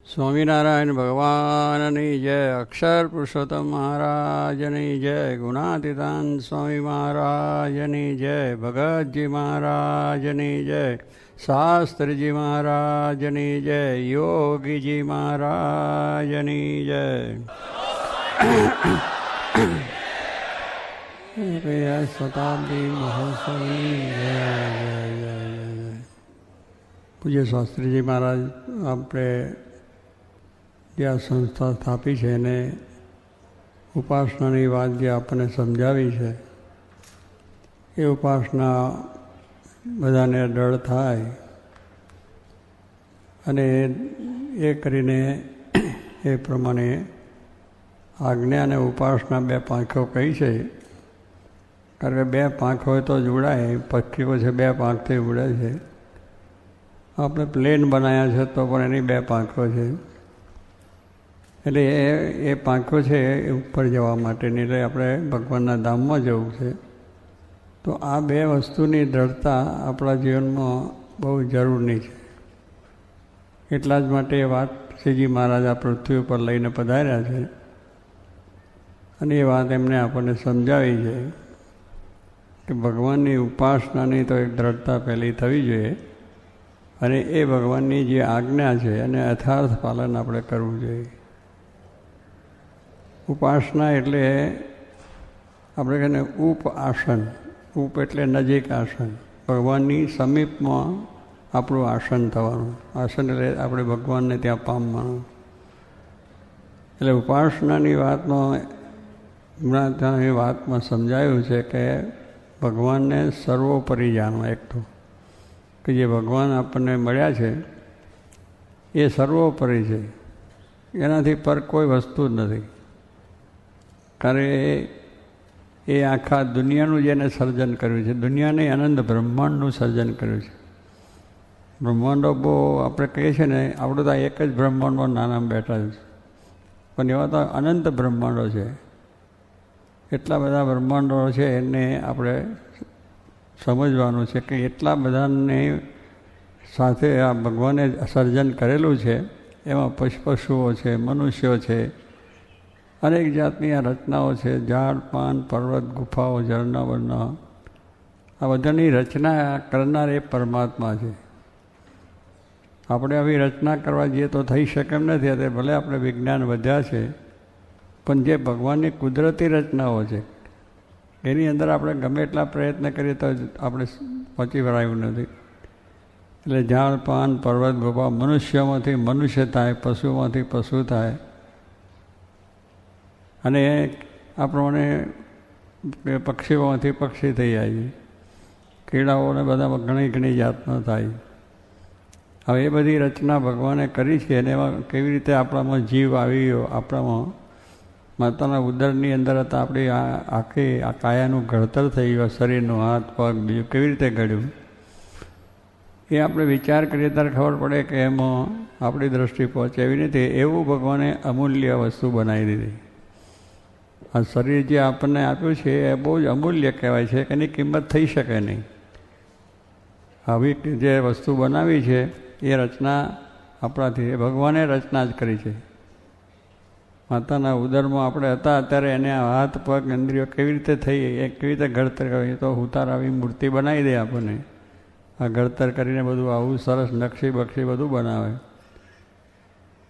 સ્વામિનારાયણ ભગવાનની જય. અક્ષર પુરુષોત્તમ મહારાજની જય. ગુણાતીતાન સ્વામી મહારાજની જય. ભગતજી મહારાજની જય. શાસ્ત્રીજી મહારાજની જય. યોગીજી મહારાજની જય. શતાબ્દી મહોત્સવની જય જય જય જય. પૂજ્ય શાસ્ત્રીજી મહારાજ આપણે જે આ સંસ્થા સ્થાપી છે એને ઉપાસનાની વાત જે આપણને સમજાવી છે એ ઉપાસના બધાને ડળ થાય અને એ કરીને એ પ્રમાણે આજ્ઞા અને ઉપાસના બે પાંખો કહી છે. કારણ કે બે પાંખ હોય તો જ ઉડાય. પક્ષીઓ છે બે પાંખથી ઉડે છે. આપણે પ્લેન બનાવ્યા છે તો પણ એની બે પાંખો છે. એટલે એ પાંખો છે એ ઉપર જવા માટેની, એટલે આપણે ભગવાનના ધામમાં જવું છે. તો આ બે વસ્તુની દ્રઢતા આપણા જીવનમાં બહુ જરૂરની છે. એટલા જ માટે એ વાત શ્રીજી મહારાજ આ પૃથ્વી ઉપર લઈને પધાર્યા છે અને એ વાત એમને આપણને સમજાવી છે કે ભગવાનની ઉપાસનાની તો એક દ્રઢતા પહેલી થવી જોઈએ અને એ ભગવાનની જે આજ્ઞા છે અને યથાર્થ પાલન આપણે કરવું જોઈએ. ઉપાસના એટલે આપણે કહીએ ઉપ આસન. ઉપ એટલે નજીક આસન. ભગવાનની સમીપમાં આપણું આસન થવાનું. આસન એટલે આપણે ભગવાનને ત્યાં પામવાનું. એટલે ઉપાસનાની વાતમાં હમણાં ત્યાં એ વાતમાં સમજાયું છે કે ભગવાનને સર્વોપરી જાણવા. એક તો કે જે ભગવાન આપણને મળ્યા છે એ સર્વોપરી છે, એનાથી પર કોઈ વસ્તુ જ નથી. કારણ એ આખા દુનિયાનું જેને સર્જન કર્યું છે, દુનિયાને અનંત બ્રહ્માંડનું સર્જન કર્યું છે. બ્રહ્માંડો બહુ આપણે કહીએ છીએ ને, આપણે તો એક જ બ્રહ્માંડમાં નાના બેઠા છે, પણ એવા તો અનંત બ્રહ્માંડો છે. એટલા બધા બ્રહ્માંડો છે એને આપણે સમજવાનું છે કે એટલા બધાને સાથે આ ભગવાને સર્જન કરેલું છે. એમાં પશુઓ છે, મનુષ્યો છે, અનેક જાતની આ રચનાઓ છે. ઝાડ પાન, પર્વત, ગુફાઓ, ઝરણા બરણા, આ બધાની રચના કરનાર એ પરમાત્મા છે. આપણે આવી રચના કરવા જઈએ તો થઈ શકે એમ નથી. તે ભલે આપણે વિજ્ઞાન વધ્યા છે, પણ જે ભગવાનની કુદરતી રચનાઓ છે એની અંદર આપણે ગમે એટલા પ્રયત્ન કરીએ તો આપણે પહોંચી વળાયું નથી. એટલે ઝાડ પાન, પર્વત, ગુફા, મનુષ્યમાંથી મનુષ્ય થાય, પશુમાંથી પશુ થાય, અને આ પ્રમાણે પક્ષીઓમાંથી પક્ષી થઈ જાય. કીડાઓને બધા ઘણી ઘણી જાતનો થાય. હવે એ બધી રચના ભગવાને કરી છે અને એમાં કેવી રીતે આપણામાં જીવ આવી ગયો. આપણામાં માતાના ઉદરની અંદર હતા આપણી આખી આ કાયાનું ઘડતર થઈ ગયું. શરીરનું હાથ પગ બીજું કેવી રીતે ઘડ્યું એ આપણે વિચાર કરીએ ત્યારે ખબર પડે કે એમાં આપણી દૃષ્ટિ પહોંચે એવી નથી. એવું ભગવાને અમૂલ્ય વસ્તુ બનાવી દીધી. આ શરીર જે આપણને આપ્યું છે એ બહુ જ અમૂલ્ય કહેવાય છે કે એની કિંમત થઈ શકે નહીં. આવી જે વસ્તુ બનાવી છે એ રચના આપણાથી ભગવાને રચના જ કરી છે. માતાના ઉદરમાં આપણે હતા ત્યારે એને હાથ પગ ઇન્દ્રિયો કેવી રીતે થઈ, એ કેવી રીતે ઘડતર કરી, તો ઉતાર આવી મૂર્તિ બનાવી દે આપણને. આ ઘડતર કરીને બધું આવું સરસ નકશી બક્ષી બધું બનાવે.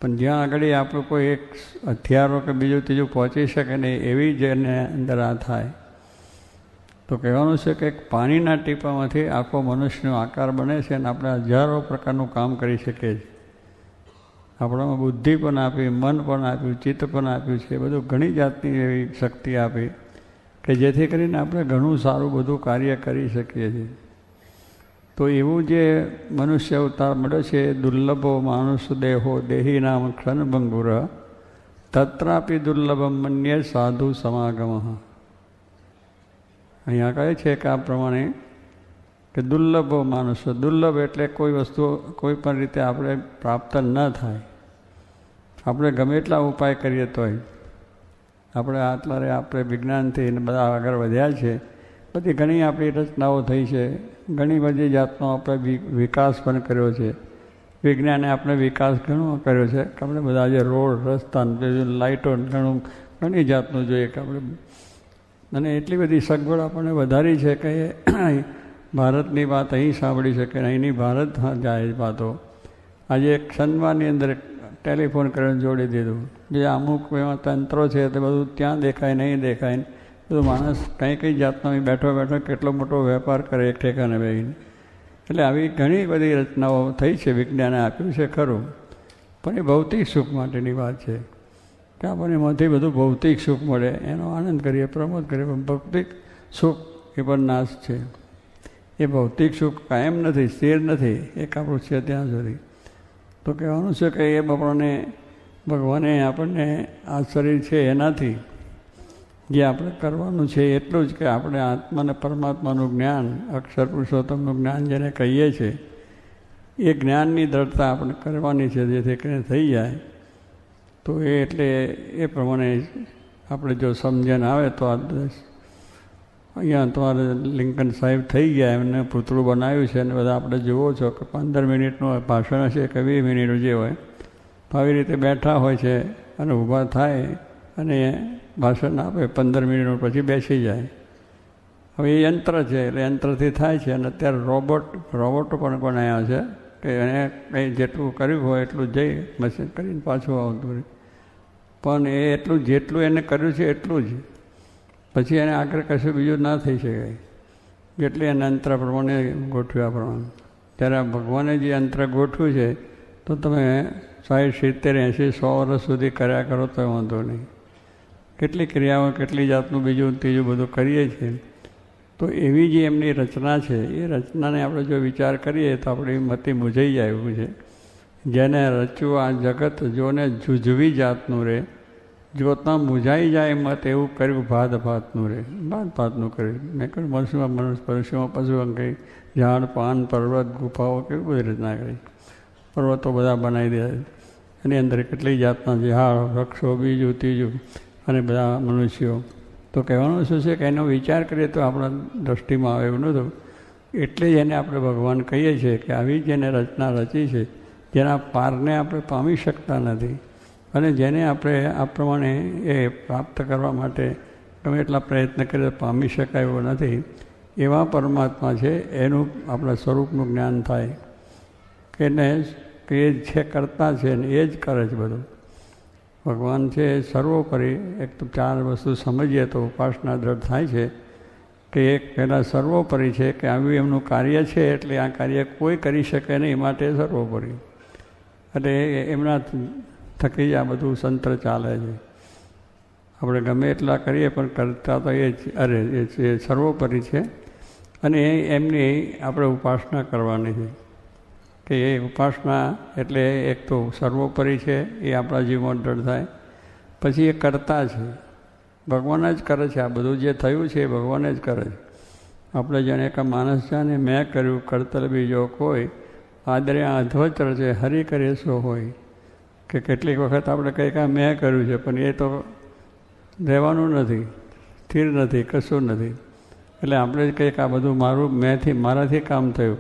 પણ જ્યાં આગળ આપણું કોઈ એક હથિયારો કે બીજું ત્રીજું પહોંચી શકે નહીં એવી જ એને અંદર આ થાય. તો કહેવાનું છે કે પાણીના ટીપામાંથી આખો મનુષ્યનો આકાર બને છે અને આપણે હજારો પ્રકારનું કામ કરી શકીએ છીએ. આપણામાં બુદ્ધિ પણ આપી, મન પણ આપ્યું, ચિત્ત પણ આપ્યું છે. એ બધું ઘણી જાતની એવી શક્તિ આપી કે જેથી કરીને આપણે ઘણું સારું બધું કાર્ય કરી શકીએ છીએ. તો એવું જે મનુષ્ય અવતાર મળ્યો છે, દુર્લભો માનુષ દેહો દેહી નામ ક્ષણભંગુર તત્રાપી દુર્લભમ મન્યે સાધુ સમાગમ. અહીંયા કહે છે કે આ પ્રમાણે કે દુર્લભો માનુષ. દુર્લભ એટલે કોઈ વસ્તુ કોઈ પણ રીતે આપણે પ્રાપ્ત ન થાય. આપણે ગમે એટલા ઉપાય કરીએ તોય આપણે આટલા આપણે વિજ્ઞાનથી બધા આગળ વધ્યા છે. બધી ઘણી આપણી રચનાઓ થઈ છે, ઘણી બધી જાતનો આપણે વિકાસ પણ કર્યો છે. વિજ્ઞાને આપણે વિકાસ ઘણો કર્યો છે કે આપણે બધા જે રોડ રસ્તા લાઇટો ઘણી જાતનું જોઈએ કે આપણે અને એટલી બધી સગવડ આપણને વધારી છે કે ભારતની વાત અહીં સાંભળી શકે અહીંની ભારત જાય વાતો આજે એક ક્ષણવાની અંદર ટેલિફોન કરીને જોડી દીધું. જે અમુક એવા તંત્રો છે તે બધું ત્યાં દેખાય નહીં દેખાય બધું માણસ કંઈ જાતનો બેઠો બેઠો કેટલો મોટો વેપાર કરે એક ઠેકાને બેસીને. એટલે આવી ઘણી બધી રચનાઓ થઈ છે, વિજ્ઞાને આપ્યું છે ખરું, પણ એ ભૌતિક સુખ માટેની વાત છે કે આપણને એમાંથી બધું ભૌતિક સુખ મળે એનો આનંદ કરીએ, પ્રમોદ કરીએ. પણ ભૌતિક સુખ એ પણ નાશ છે. એ ભૌતિક સુખ કાયમ નથી, સ્થિર નથી, એક આપણું છે ત્યાં સુધી. તો કહેવાનું છે કે એ આપણને ભગવાને આપણને આ શરીર છે એનાથી જે આપણે કરવાનું છે એટલું જ કે આપણે આત્માને પરમાત્માનું જ્ઞાન, અક્ષર પુરુષોત્તમનું જ્ઞાન જેને કહીએ છીએ એ જ્ઞાનની દ્રઢતા આપણે કરવાની છે, જેથી કરીને થઈ જાય. તો એ એટલે એ પ્રમાણે આપણે જો સમજણ આવે તો આ અહીંયા તમારે લિંકન સાહેબ થઈ ગયા, એમને પૂતળું બનાવ્યું છે અને બધા આપણે જુઓ છો કે 15 મિનિટનું ભાષણ હશે કે 20 મિનિટનું જે હોય તો આવી રીતે બેઠા હોય છે અને ઊભા થાય અને ભાષણ આપે 15 મિનિટ પછી બેસી જાય. હવે એ યંત્ર છે એટલે યંત્રથી થાય છે. અને અત્યારે રોબોટો પણ બનાવ્યા છે કે એને કંઈ જેટલું કર્યું હોય એટલું જઈ મશીન કરીને પાછું આવતું રહે. પણ એ એટલું જેટલું એને કર્યું છે એટલું જ, પછી એને આગળ કશું બીજું ના થઈ શકે જેટલી એને યંત્ર પ્રમાણે ગોઠવ્યા પ્રમાણે. ત્યારે ભગવાને જે યંત્ર ગોઠવ્યું છે તો તમે 60, 70, 80, 100 વર્ષ સુધી કર્યા કરો તો વાંધો નહીં. કેટલી ક્રિયાઓ, કેટલી જાતનું બીજું ત્રીજું બધું કરીએ છીએ. તો એવી જે એમની રચના છે એ રચનાને આપણે જો વિચાર કરીએ તો આપણી મતિ મૂંઝાઈ જાય એવું છે. જેને રચ્યું આ જગત જોને જૂજવી જાતનું રહે, જોતાં મૂંઝાઈ જાય મત એવું કર્યું ભાતનું રહે, ભાતનું કર્યું. મેં કહ્યું મનુષ્યમાં પશુમાં કંઈ ઝાડ પાન પર્વત ગુફાઓ કેવી બધી રચના કરી, પર્વતો બધા બનાવી દે, એની અંદર કેટલી જાતના ઝાડ વૃક્ષો બીજું ત્રીજું અને બધા મનુષ્યો. તો કહેવાનું શું છે કે એનો વિચાર કરીએ તો આપણા દૃષ્ટિમાં આવે એવું નહોતું. એટલે જ એને આપણે ભગવાન કહીએ છીએ કે આવી જેને રચના રચી છે જેના પારને આપણે પામી શકતા નથી અને જેને આપણે આ પ્રમાણે એ પ્રાપ્ત કરવા માટે ગમે એટલા પ્રયત્ન કરીએ પામી શકાય એવો નથી, એવા પરમાત્મા છે એનું આપણા સ્વરૂપનું જ્ઞાન થાય કે એને કે એ છે કરતા છે ને એ જ કરે છે બધું. ભગવાન છે સર્વોપરી. એક તો 4 વસ્તુ સમજીએ તો ઉપાસના દ્રઢ થાય છે કે એક પહેલાં સર્વોપરી છે કે આવ્યું એમનું કાર્ય છે એટલે આ કાર્ય કોઈ કરી શકે નહીં, એ માટે સર્વોપરી. એટલે એમના થકી જ આ બધું તંત્ર ચાલે છે. આપણે ગમે એટલા કરીએ પણ કરતા તો એ જ એ સર્વોપરી છે અને એમની આપણે ઉપાસના કરવાની છે કે એ ઉપાસના એટલે એક તો સર્વોપરી છે એ આપણા જીવનમાં દ્રઢ થાય. પછી એ કરતા છે, ભગવાન જ કરે છે. આ બધું જે થયું છે એ ભગવાન જ કરે છે. આપણે જાણે કે માણસ જાણે મેં કર્યું કરતલ બીજો કોઈ, આદરે અધ્વચર છે હરિ કરે સો હોય. કે કેટલીક વખત આપણે કંઈક આ મેં કર્યું છે પણ એ તો રહેવાનું નથી, સ્થિર નથી, કશું નથી. એટલે આપણે કંઈક આ બધું મારાથી કામ થયું,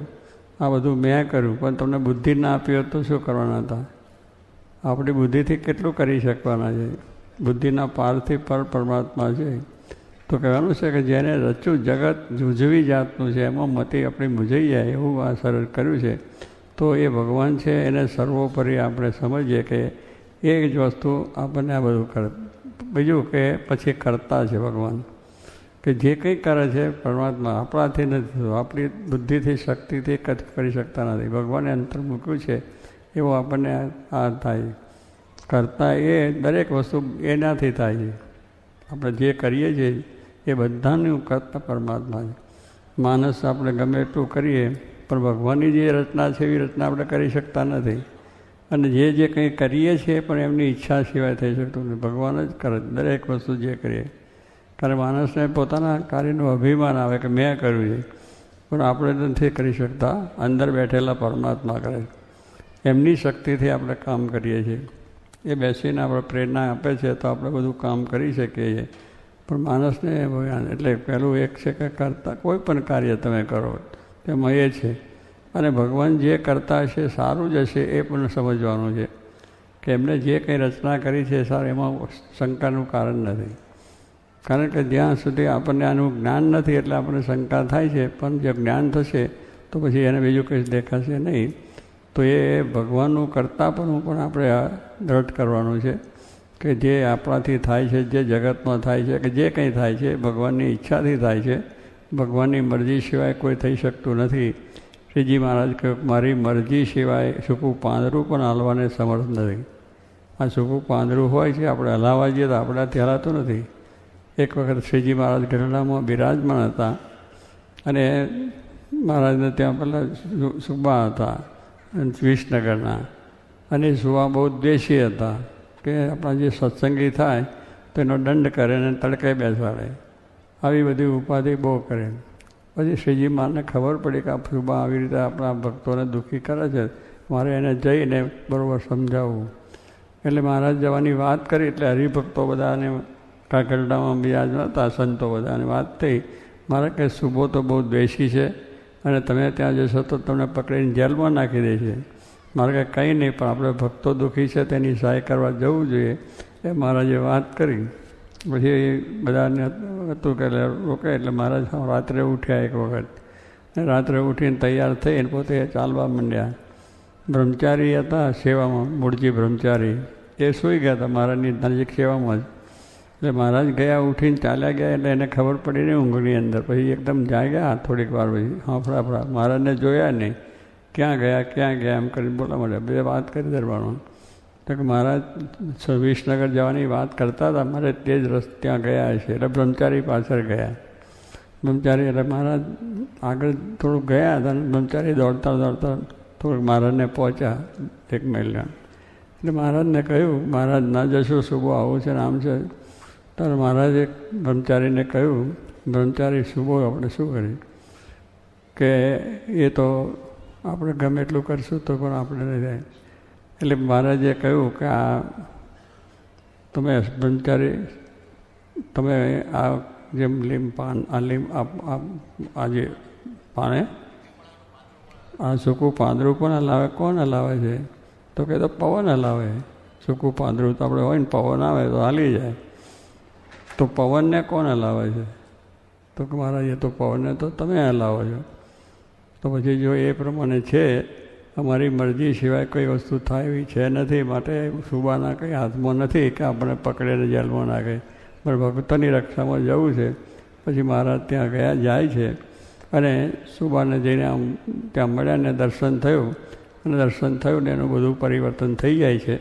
આ બધું મેં કર્યું પણ તમને બુદ્ધિ ના આપી હોત તો શું કરવાના હતા? આપણી બુદ્ધિથી કેટલું કરી શકવાના છે? બુદ્ધિના પારથી પર પરમાત્મા છે. તો કહેવાનું છે કે જેને રચ્યું જગત જૂજવી જાતનું છે એમાં મતિ આપણી મૂંઝાઈ જાય એવું આ સરળ કર્યું છે. તો એ ભગવાન છે એને સર્વોપરી આપણે સમજીએ કે એ જ વસ્તુ આપણને આ બધું કરે. બીજું કે પછી કરતા છે ભગવાન કે જે કંઈ કરે છે પરમાત્મા આપણાથી નથી, આપણી બુદ્ધિથી શક્તિથી કરી શકતા નથી. ભગવાને અંતર મૂક્યું છે એવું આપણને આ થાય. કરતા એ દરેક વસ્તુ એનાથી થાય છે. આપણે જે કરીએ છીએ એ બધાનું કરતા પરમાત્મા છે. માણસ આપણે ગમે એટલું કરીએ પણ ભગવાનની જે રચના છે એવી રચના આપણે કરી શકતા નથી. અને જે કંઈ કરીએ છીએ પણ એમની ઈચ્છા સિવાય થઈ શકતું નથી. ભગવાન જ કરે દરેક વસ્તુ જે કરીએ. કારણ માણસને પોતાના કાર્યનું અભિમાન આવે કે મેં કર્યું છે પણ આપણે નથી કરી શકતા, અંદર બેઠેલા પરમાત્મા કરે. એમની શક્તિથી આપણે કામ કરીએ છીએ. એ બેસીને આપણે પ્રેરણા આપે છે તો આપણે બધું કામ કરી શકીએ છીએ. પણ માણસને એટલે પહેલું એક છે કે કરતા કોઈ પણ કાર્ય તમે કરો તેમાં એ છે અને ભગવાન જે કરતા હશે સારું જ હશે એ પણ સમજવાનું છે કે એમને જે કંઈ રચના કરી છે સારું, એમાં શંકાનું કારણ નથી. કારણ કે જ્યાં સુધી આપણને આનું જ્ઞાન નથી એટલે આપણને શંકા થાય છે, પણ જે જ્ઞાન થશે તો પછી એને બીજું કંઈ દેખાશે નહીં. તો એ ભગવાનનું કરતાપણું પણ આપણે દ્રઢ કરવાનું છે કે જે આપણાથી થાય છે, જે જગતમાં થાય છે, કે જે કંઈ થાય છે ભગવાનની ઈચ્છાથી થાય છે. ભગવાનની મરજી સિવાય કોઈ થઈ શકતું નથી. શ્રીજી મહારાજ કહ્યું મારી મરજી સિવાય સૂકું પાંદડું પણ હાલવાને સમર્થ નથી. આ સૂકું પાંદડું હોય છે, આપણે હલાવવા જઈએ તો આપણાથી હલાતું નથી. એક વખત શ્રીજી મહારાજ ગઢડામાં બિરાજમાન હતા અને મહારાજને ત્યાં પેલા સુબા હતા વિસનગરના, અને સુબા બહુ દ્વેષી હતા કે આપણા જે સત્સંગી થાય તો એનો દંડ કરે અને તડકે બેસાડે, આવી બધી ઉપાધિ બહુ કરે. પછી શ્રીજી મહારાજને ખબર પડી કે આ સુબા આવી રીતે આપણા ભક્તોને દુઃખી કરે છે, મારે એને જઈને બરાબર સમજાવવું. એટલે મહારાજ જવાની વાત કરી એટલે હરિભક્તો બધાને કાકરડામાં બિરાજમાં હતા, સંતો બધાને વાત થઈ. મારે કે સુબો તો બહુ દ્વેષી છે અને તમે ત્યાં જશો તો તમને પકડીને જેલમાં નાખી દે છે. મારે કે કંઈ નહીં, પણ આપણે ભક્તો દુઃખી છે તેની સહાય કરવા જવું જોઈએ, એ મહારાજે વાત કરી. પછી બધાને હતું કે રોકે એટલે મહારાજ રાત્રે ઉઠ્યા એક વખત. રાત્રે ઉઠીને તૈયાર થઈને પોતે ચાલવા માંડ્યા. બ્રહ્મચારી હતા સેવામાં, મૂળજી બ્રહ્મચારી, એ સૂઈ ગયા હતા મહારાજની નજીક સેવામાં જ. એટલે મહારાજ ગયા, ઉઠીને ચાલ્યા ગયા એટલે એને ખબર પડી નહીં ઊંઘની અંદર. પછી એકદમ જાગ્યા થોડીક વાર, પછી હાંફળા મહારાજને જોયા નહીં, ક્યાં ગયા એમ કરીને બોલવા માંડ્યા. બે વાત કરી દરબારમાં તો કે મહારાજ વિસનગર જવાની વાત કરતા હતા, મારે તે જ રસ્તે ત્યાં ગયા છે. એટલે બ્રહ્મચારી પાછળ ગયા. બ્રહ્મચારી એટલે મહારાજ આગળ થોડુંક ગયા હતા અને બ્રહ્મચારી દોડતા થોડુંક મહારાજને પહોંચ્યા 1 માઇલના. એટલે મહારાજને કહ્યું મહારાજ ના જશો, શુભો આવું છે ને આમ છે. ત્યારે મહારાજે બ્રહ્મચારીને કહ્યું, બ્રહ્મચારી શુભો આપણે શું કરીએ કે એ તો આપણે ગમે એટલું કરશું તો પણ આપણે નહીં થાય. એટલે મહારાજે કહ્યું કે આ તમે બ્રહ્મચારી તમે આ જેમ લીમ પાન આ લીમ આ જે પાને આ સૂકું પાંદડું પણ હલાવે, કોણ હલાવે છે? તો કે તો પવન હલાવે. સૂકું પાંદડું તો આપણે હોય ને પવન આવે તો હાલી જાય, તો પવનને કોણ હલાવે છે? તો કે મહારાજ એ તો પવનને તો તમે હલાવો છો. તો પછી જો એ પ્રમાણે છે, અમારી મરજી સિવાય કોઈ વસ્તુ થાય એવી છે નથી, માટે સુબાના કંઈ હાથમાં નથી કે આપણે પકડેને જેલમાં નાખે. પણ ભક્તોની રક્ષામાં જવું છે. પછી મહારાજ ત્યાં ગયા, જાય છે અને સુબાને જઈને આમ ત્યાં મળ્યા ને દર્શન થયું, અને દર્શન થયું ને એનું બધું પરિવર્તન થઈ જાય છે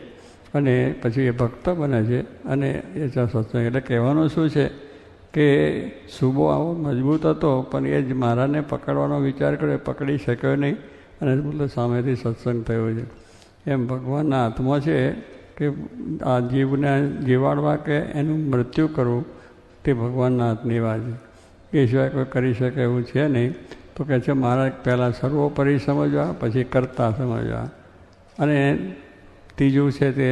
અને પછી એ ભક્ત બને છે. અને એ સત્સંગ એટલે કહેવાનું શું છે કે સુબો આવો મજબૂત હતો, પણ એ જ મહારાજને પકડવાનો વિચાર કર્યો, પકડી શક્યો નહીં અને બોલો સામેથી સત્સંગ થયો છે. એમ ભગવાનના હાથમાં છે કે આ જીવને જીવાડવા કે એનું મૃત્યુ કરવું તે ભગવાનના હાથની વાત છે. એ સિવાય કોઈ કરી શકે એવું છે નહીં. તો કહે છે મહારાજ પહેલાં સર્વોપરી સમજવા, પછી કરતા સમજવા, અને ત્રીજું છે તે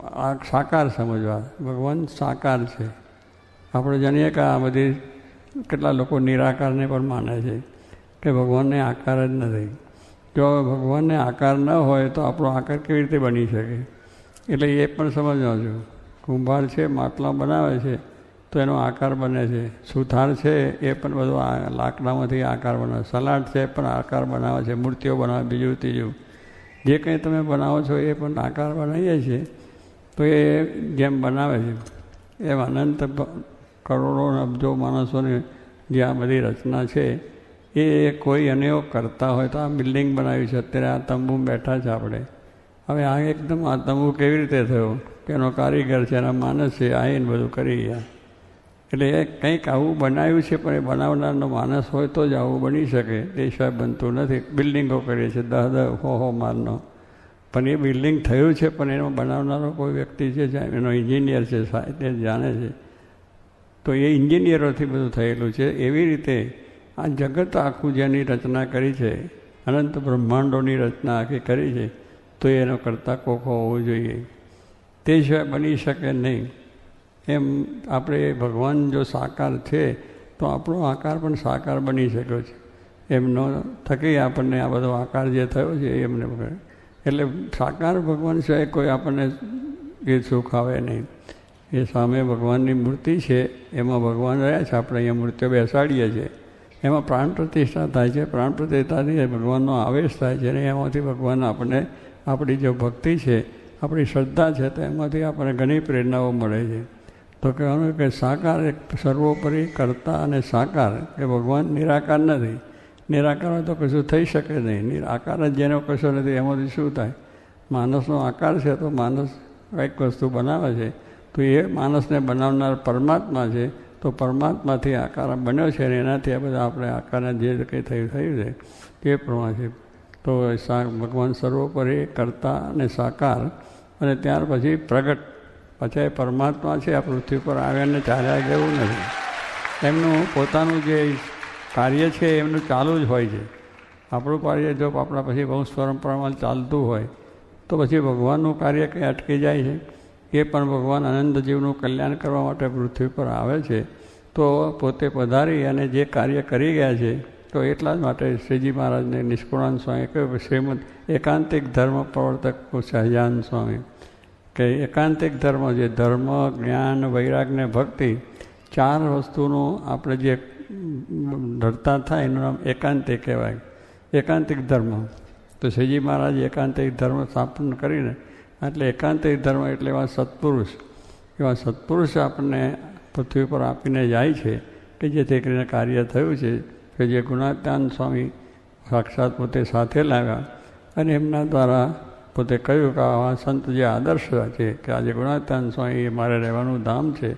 આ સાકાર સમજવા. ભગવાન સાકાર છે. આપણે જાણીએ કે આ બધી કેટલા લોકો નિરાકારને પણ માને છે કે ભગવાનને આકાર જ નથી. જો ભગવાનને આકાર ન હોય તો આપણો આકાર કેવી રીતે બની શકે? એટલે એ પણ સમજવા છું. કુંભાર છે, માટલા બનાવે છે તો એનો આકાર બને છે. સુથાર છે એ પણ બધું લાકડામાંથી આકાર બનાવે. સલાડ છે પણ આકાર બનાવે છે, મૂર્તિઓ બનાવે, બીજું ત્રીજું જે કંઈ તમે બનાવો છો એ પણ આકાર બનાવીએ છીએ. તો એ જેમ બનાવે છે એમ અનંત કરોડો અબજો માણસોની જે આ બધી રચના છે એ કોઈ અનેક કરતા હોય તો આ બિલ્ડિંગ બનાવી છે. અત્યારે આ તંબુ બેઠા છે આપણે. હવે આ એકદમ આ તંબુ કેવી રીતે થયો કે એનો કારીગર છે, એના માણસ છે, આવીને બધું કરી ગયા. એટલે એ કંઈક આવું બનાવ્યું છે, પણ એ બનાવનારનો માણસ હોય તો જ આવું બની શકે. એ સિવાય બનતું નથી. બિલ્ડિંગો કરીએ છીએ 10-10 હો માળનો, પણ એ બિલ્ડિંગ થયું છે, પણ એનો બનાવનારો કોઈ વ્યક્તિ છે, એનો એન્જિનિયર છે, તે જાણે છે. તો એ એન્જિનિયરોથી બધું થયેલું છે. એવી રીતે આ જગત આખું જેની રચના કરી છે, અનંત બ્રહ્માંડોની રચના આખી કરી છે, તો એનો કરતા કોખો હોવો જોઈએ. તે સિવાય બની શકે નહીં. એમ આપણે ભગવાન જો સાકાર છે તો આપણો આકાર પણ સાકાર બની શક્યો છે. એમનો થકી આપણને આ બધો આકાર જે થયો છે એમને એટલે સાકાર ભગવાન સિવાય કોઈ આપણને એ સુખ આવે નહીં. એ સામે ભગવાનની મૂર્તિ છે, એમાં ભગવાન રહ્યા છે, આપણે અહીંયા મૂર્તિઓ બેસાડીએ છીએ, એમાં પ્રાણ પ્રતિષ્ઠા થાય છે. પ્રાણ પ્રતિષ્ઠાથી ભગવાનનો આવેશ થાય છે અને એમાંથી ભગવાન આપણને આપણી જે ભક્તિ છે, આપણી શ્રદ્ધા છે, તો એમાંથી આપણને ઘણી પ્રેરણાઓ મળે છે. તો કહેવાનું કે સાકાર એક સર્વોપરી કરતા અને સાકાર એ ભગવાન નિરાકાર નથી. નિરાકાર હોય તો કશું થઈ શકે નહીં. આકાર જ જેનો કશો નથી એમાંથી શું થાય? માણસનો આકાર છે તો માણસ કંઈક વસ્તુ બનાવે છે, તો એ માણસને બનાવનાર પરમાત્મા છે. તો પરમાત્માથી આકાર બન્યો છે અને એનાથી આ બધા આપણે આકારને જે કંઈ થયું છે તે પ્રમાણે છે. તો ભગવાન સર્વોપરી કરતા અને સાકાર અને ત્યાર પછી પ્રગટ. પછી પરમાત્મા છે, આ પૃથ્વી પર આવ્યાને ચાલ્યા ગયું નથી. એમનું પોતાનું જે કાર્ય છે એમનું ચાલુ જ હોય છે. આપણું કાર્ય જો આપણા પછી વંશ પરંપરામાં ચાલતું હોય તો પછી ભગવાનનું કાર્ય કંઈ અટકી જાય છે? એ પણ ભગવાન અનંત જીવનું કલ્યાણ કરવા માટે પૃથ્વી પર આવે છે. તો પોતે પધારી અને જે કાર્ય કરી ગયા છે, તો એટલા જ માટે શ્રીજી મહારાજને નિષ્કુળાનંદ સ્વામી કહ્યું કે શ્રીમદ એકાંતિક ધર્મ પ્રવર્તક સહજાનંદ સ્વામી કે એકાંતિક ધર્મ જે ધર્મ, જ્ઞાન, વૈરાગ ને ભક્તિ ચાર વસ્તુનું આપણે જે ધરતા થાય એનું નામ એકાંતિક કહેવાય. એકાંતિક ધર્મ. તો શ્રીજી મહારાજ એકાંતિક ધર્મ સ્થાપન કરીને એટલે એકાંતિક ધર્મ એટલે એવા સત્પુરુષ આપણને પૃથ્વી પર આપીને જાય છે કે જેથી કરીને કાર્ય થયું છે કે જે ગુણાત્યાન સ્વામી સાક્ષાત પોતે સાથે લાવ્યા અને એમના દ્વારા પોતે કહ્યું કે આવા સંત જે આદર્શ છે કે આજે ગુણાત્યાન સ્વામી એ મારે રહેવાનું ધામ છે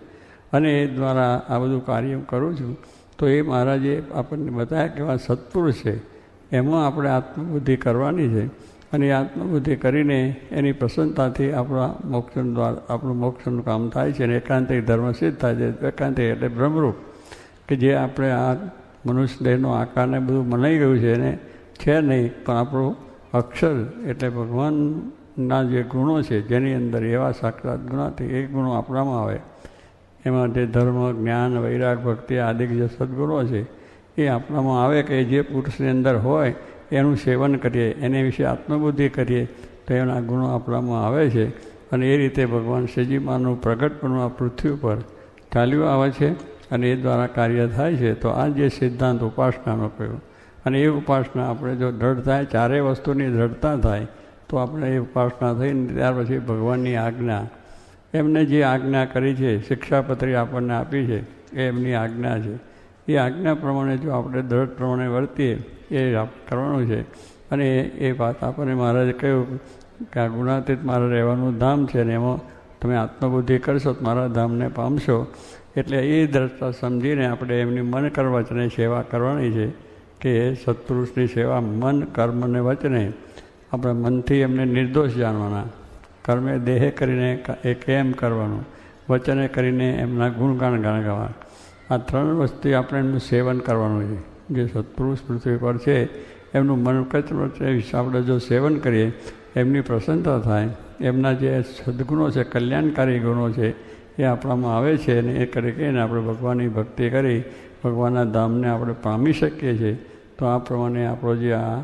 અને એ દ્વારા આ બધું કાર્ય કરું છું. તો એ મહારાજે આપણને બતાવ્યા કે એવા સત્પુરુષ છે, એમાં આપણે આત્મબુદ્ધિ કરવાની છે અને એ આત્મબુદ્ધિ કરીને એની પ્રસન્નતાથી આપણા મોક્ષનું દ્વારા આપણું મોક્ષનું કામ થાય છે અને એકાંતિક ધર્મ સિદ્ધ થાય છે. એકાંતિક એટલે બ્રહ્મરૂપ કે જે આપણે આ મનુષ્ય દેહનો આકારને બધું મનાઈ ગયું છે એને છે નહીં, પણ આપણું અક્ષર એટલે ભગવાનના જે ગુણો છે જેની અંદર એવા સાક્ષાત ગુણાથી એ ગુણો આપણામાં આવે. એમાં જે ધર્મ, જ્ઞાન, વૈરાગ, ભક્તિ આદિ જે સદગુણો છે એ આપણામાં આવે કે જે પુરુષની અંદર હોય એનું સેવન કરીએ, એને વિશે આત્મબુદ્ધિ કરીએ તો એના ગુણો આપણામાં આવે છે અને એ રીતે ભગવાન શ્રીજીમાનું પ્રગટપણું આ પૃથ્વી ઉપર ચાલ્યું આવે છે અને એ દ્વારા કાર્ય થાય છે. તો આ જે સિદ્ધાંત ઉપાસનાનો કહ્યું અને એ ઉપાસના આપણે જો દૃઢ થાય, ચારેય વસ્તુની દૃઢતા થાય તો આપણે એ ઉપાસના થઈને ત્યાર પછી ભગવાનની આજ્ઞા, એમને જે આજ્ઞા કરી છે, શિક્ષાપત્રી આપણને આપી છે એ એમની આજ્ઞા છે. એ આજ્ઞા પ્રમાણે જો આપણે દૃઢ પ્રમાણે વર્તીએ એ કરવાનું છે. અને એ વાત આપણને મહારાજે કહ્યું કે આ ગુણાતીત મારે રહેવાનું ધામ છે ને એમાં તમે આત્મબુદ્ધિ કરશો તો મારા ધામને પામશો. એટલે એ દ્રષ્ટા સમજીને આપણે એમની મન કર્મ વચને સેવા કરવાની છે કે સત્પુરુષની સેવા મન, કર્મ અને વચને આપણે મનથી એમને નિર્દોષ જાણવાના, કર્મે દેહે કરીને એ કેમ કરવાનું, વચને કરીને એમના ગુણગાન ગાવા. આ ત્રણ વસ્તુ આપણે એમનું સેવન કરવાનું છે. જે સત્પુરુષ પૃથ્વી પર છે એમનું મન વિશે આપણે જો સેવન કરીએ, એમની પ્રસન્નતા થાય, એમના જે સદગુણો છે, કલ્યાણકારી ગુણો છે એ આપણામાં આવે છે અને એ કરીને આપણે ભગવાનની ભક્તિ કરી ભગવાનના ધામને આપણે પામી શકીએ છીએ. તો આ પ્રમાણે આપણો જે આ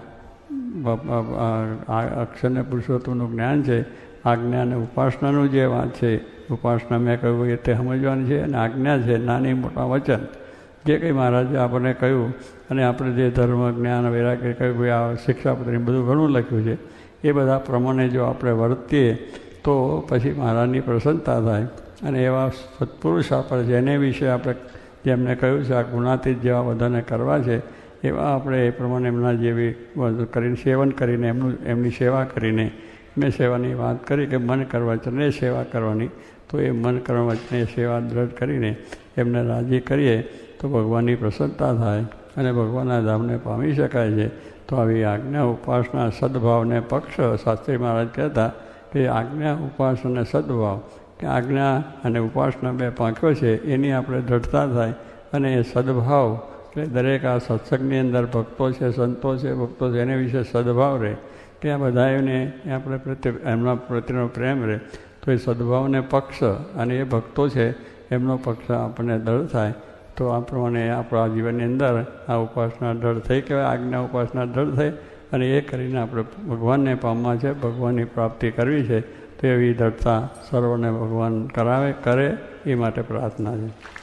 અક્ષર અને પુરુષોત્તમનું જ્ઞાન છે, આજ્ઞા અને ઉપાસનાનું જે વાત છે, ઉપાસના મેં કહ્યું એ તે સમજવાની છે અને આજ્ઞા છે નાની મોટા વચન જે કંઈ મહારાજે આપણને કહ્યું અને આપણે જે ધર્મ, જ્ઞાન, વૈરાગ્ય કહ્યું આ શિક્ષાપત્રી બધું ઘણું લખ્યું છે એ બધા પ્રમાણે જો આપણે વર્તીએ તો પછી મહારાજની પ્રસન્નતા થાય અને એવા સત્પુરુષ આપણે છે એને વિશે આપણે જેમને કહ્યું છે આ ગુણાતીત જેવા બધાને કરવા છે એવા આપણે એ પ્રમાણે એમના જેવી કરીને સેવન કરીને એમની સેવા કરીને મેં સેવાની વાત કરી કે મન કરવા વચને સેવા કરવાની. તો એ મન કરવા વચને સેવા દ્રઢ કરીને એમને રાજી કરીએ તો ભગવાનની પ્રસન્નતા થાય અને ભગવાનના ધામને પામી શકાય છે. તો આવી આજ્ઞા, ઉપાસના, સદભાવને પક્ષ શાસ્ત્રી મહારાજ કહેતા કે આજ્ઞા, ઉપાસના અને સદભાવ કે આજ્ઞા અને ઉપાસના બે પાંખો છે એની આપણે દ્રઢતા થાય અને એ સદભાવ એટલે દરેક આ સત્સંગની અંદર ભક્તો છે, સંતો છે, ભક્તો છે એને વિશે સદભાવ રહે કે આ બધાને આપણે એમના પ્રત્યેનો પ્રેમ રહે. તો એ સદભાવને પક્ષ અને એ ભક્તો છે એમનો પક્ષ આપણને દૃઢ થાય તો આ પ્રમાણે આપણા જીવનની અંદર આ ઉપાસના દ્રઢ થઈ કહેવાય, આજ્ઞા ઉપાસના દ્રઢ થઈ, અને એ કરીને આપણે ભગવાનને પામવા છે, ભગવાનની પ્રાપ્તિ કરવી છે. તો એવી દ્રઢતા સર્વને ભગવાન કરે એ માટે પ્રાર્થના છે.